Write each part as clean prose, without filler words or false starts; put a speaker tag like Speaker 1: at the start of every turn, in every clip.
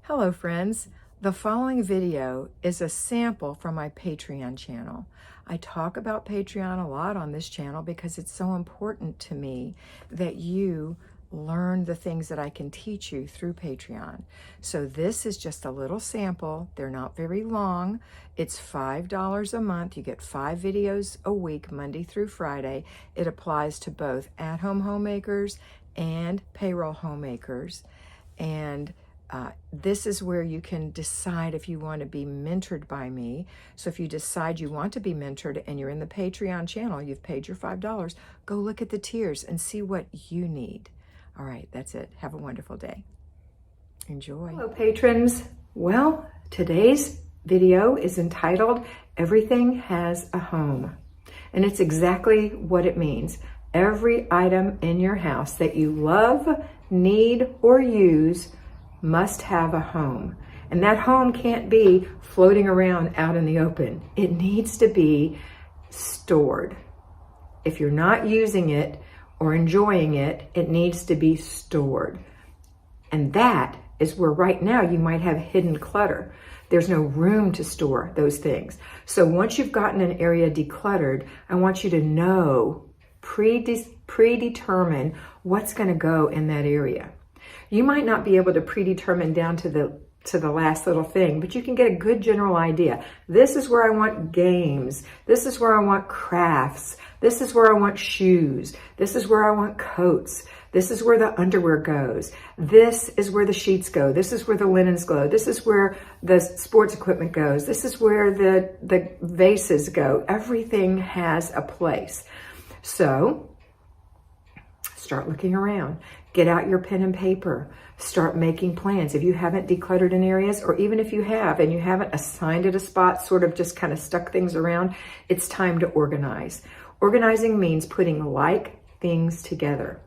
Speaker 1: Hello friends, the following video is a sample from my Patreon channel. I talk about Patreon a lot on this channel because it's so important to me that you learn the things that I can teach you through Patreon. So this is just a little sample. They're not very long. It's $5 a month. You get 5 videos a week, Monday through Friday. It applies to both at-home homemakers and payroll homemakers. And this is where you can decide if you want to be mentored by me. So if you decide you want to be mentored and you're in the Patreon channel, you've paid your $5, go look at the tiers and see what you need. All right, that's it. Have a wonderful day. Enjoy. Hello, patrons. Well, today's video is entitled, Everything Has a Home. And it's exactly what it means. Every item in your house that you love, need, or use must have a home. And that home can't be floating around out in the open. It needs to be stored. If you're not using it or enjoying it, it needs to be stored. And that is where right now you might have hidden clutter. There's no room to store those things. So once you've gotten an area decluttered, I want you to know, predetermine what's going to go in that area. You might not be able to predetermine down to the last little thing, but you can get a good general idea. This is where I want games. This is where I want crafts. This is where I want shoes. This is where I want coats. This is where the underwear goes. This is where the sheets go. This is where the linens go. This is where the sports equipment goes. This is where the vases go. Everything has a place. So start looking around. Get out your pen and paper. Start making plans. If you haven't decluttered in areas, or even if you have and you haven't assigned it a spot, sort of just kind of stuck things around, it's time to organize. Organizing means putting like things together.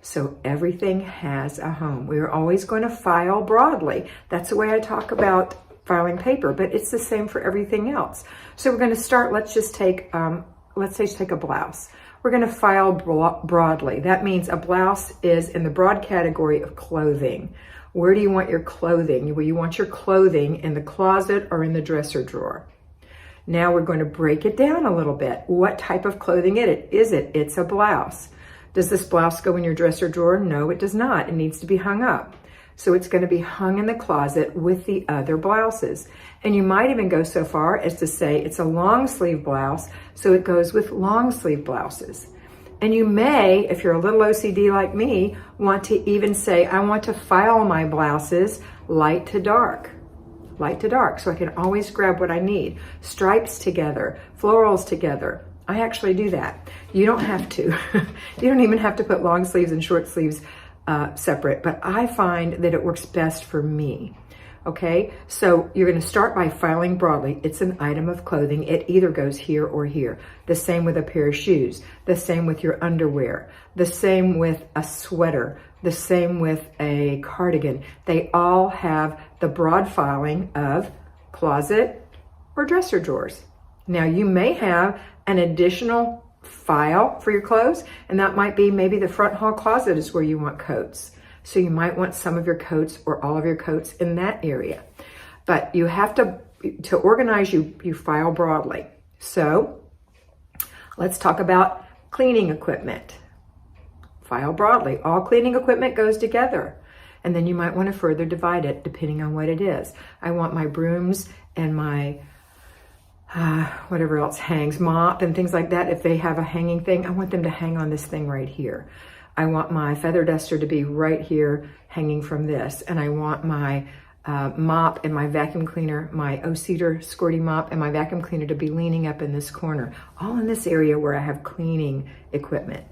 Speaker 1: So everything has a home. We are always going to file broadly. That's the way I talk about filing paper, but it's the same for everything else. So we're going to start, let's say take a blouse. We're going to file broadly. That means a blouse is in the broad category of clothing. Where do you want your clothing? Well, you want your clothing in the closet or in the dresser drawer. Now we're going to break it down a little bit. What type of clothing is it? It's a blouse. Does this blouse go in your dresser drawer? No, it does not. It needs to be hung up. So it's going to be hung in the closet with the other blouses. And you might even go so far as to say it's a long sleeve blouse, so it goes with long sleeve blouses. And you may, if you're a little OCD like me, want to even say, I want to file my blouses light to dark. Light to dark, so I can always grab what I need. Stripes together, florals together. I actually do that. You don't have to. You don't even have to put long sleeves and short sleeves separate, but I find that it works best for me. Okay, so you're going to start by filing broadly. It's an item of clothing. It either goes here or here. The same with a pair of shoes. The same with your underwear. The same with a sweater. The same with a cardigan. They all have the broad filing of closet or dresser drawers. Now you may have an additional file for your clothes, and that might be maybe the front hall closet is where you want coats. So you might want some of your coats or all of your coats in that area. But you have to organize, you file broadly. So let's talk about cleaning equipment. File broadly. All cleaning equipment goes together. And then you might want to further divide it depending on what it is. I want my brooms and my whatever else hangs, mop and things like that. If they have a hanging thing, I want them to hang on this thing right here. I want my feather duster to be right here hanging from this. And I want my mop and my vacuum cleaner, my O-Cedar squirty mop and my vacuum cleaner to be leaning up in this corner, all in this area where I have cleaning equipment.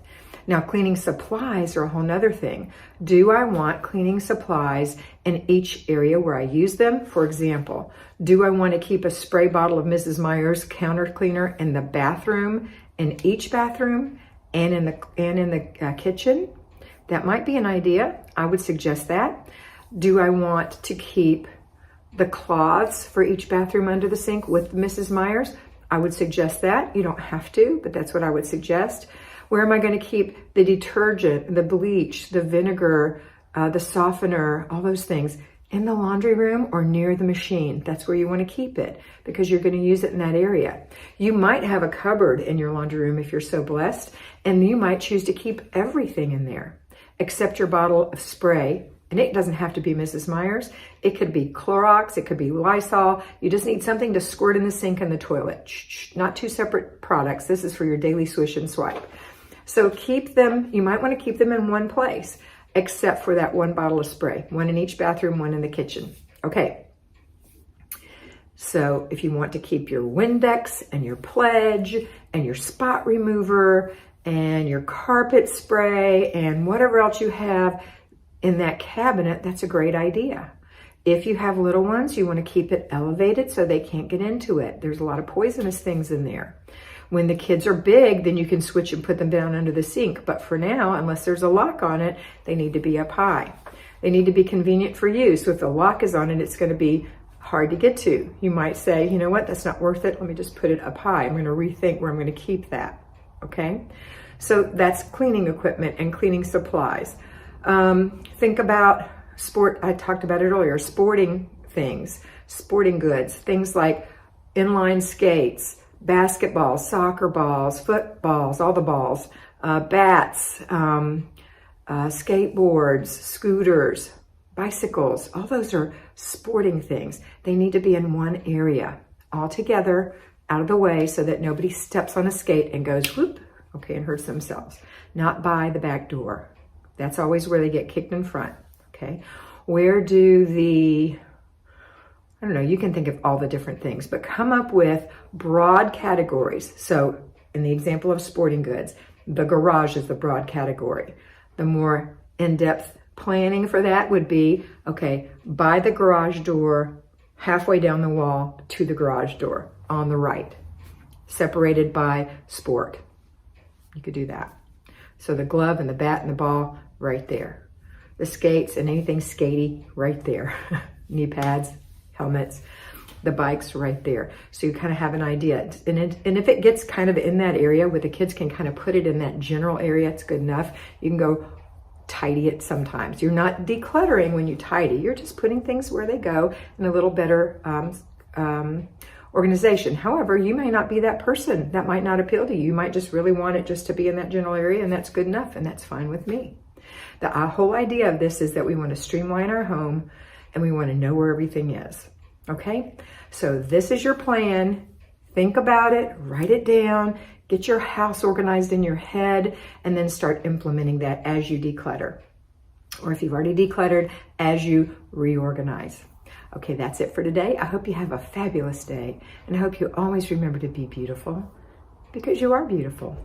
Speaker 1: Now, cleaning supplies are a whole nother thing. Do I want cleaning supplies in each area where I use them? For example, do I want to keep a spray bottle of Mrs. Meyer's counter cleaner in the bathroom, in each bathroom, and in the kitchen? That might be an idea. I would suggest that. Do I want to keep the cloths for each bathroom under the sink with Mrs. Meyer's? I would suggest that. You don't have to, but that's what I would suggest. Where am I going to keep the detergent, the bleach, the vinegar, the softener, all those things? in the laundry room or near the machine. That's where you want to keep it because you're going to use it in that area. You might have a cupboard in your laundry room if you're so blessed, and you might choose to keep everything in there except your bottle of spray. And it doesn't have to be Mrs. Meyer's. It could be Clorox. It could be Lysol. You just need something to squirt in the sink and the toilet. Not two separate products. This is for your daily swish and swipe. So keep them, you might want to keep them in one place, except for that one bottle of spray. One in each bathroom, one in the kitchen. Okay. So if you want to keep your Windex and your Pledge and your spot remover and your carpet spray and whatever else you have in that cabinet, that's a great idea. If you have little ones, you want to keep it elevated so they can't get into it. There's a lot of poisonous things in there. When the kids are big, then you can switch and put them down under the sink. But for now, unless there's a lock on it, they need to be up high. They need to be convenient for you. So if the lock is on it, it's going to be hard to get to. You might say, you know what, that's not worth it. Let me just put it up high. I'm going to rethink where I'm going to keep that. Okay? So that's cleaning equipment and cleaning supplies. Think about sport. I talked about it earlier. Sporting things, sporting goods, things like inline skates, basketballs, soccer balls, footballs, all the balls, bats, skateboards, scooters, bicycles. All those are sporting things. They need to be in one area, all together, out of the way, so that nobody steps on a skate and goes whoop, okay, and hurts themselves. Not by the back door. That's always where they get kicked in front, okay? Where do the, I don't know, you can think of all the different things, but come up with broad categories. So in the example of sporting goods, the garage is the broad category. The more in-depth planning for that would be, okay, by the garage door, halfway down the wall to the garage door on the right, separated by sport. You could do that. So the glove and the bat and the ball right there. The skates and anything skatey right there. Knee pads, helmets, the bikes right there. So you kind of have an idea. And if it gets kind of in that area where the kids can kind of put it in that general area, it's good enough. You can go tidy it sometimes. You're not decluttering when you tidy. You're just putting things where they go in a little better organization. However, you may not be that person. That might not appeal to you. You might just really want it just to be in that general area, and that's good enough, and that's fine with me. The whole idea of this is that we want to streamline our home and we want to know where everything is. Okay? So this is your plan. Think about it, write it down, get your house organized in your head, and then start implementing that as you declutter. Or if you've already decluttered, as you reorganize. Okay, that's it for today. I hope you have a fabulous day, and I hope you always remember to be beautiful, because you are beautiful.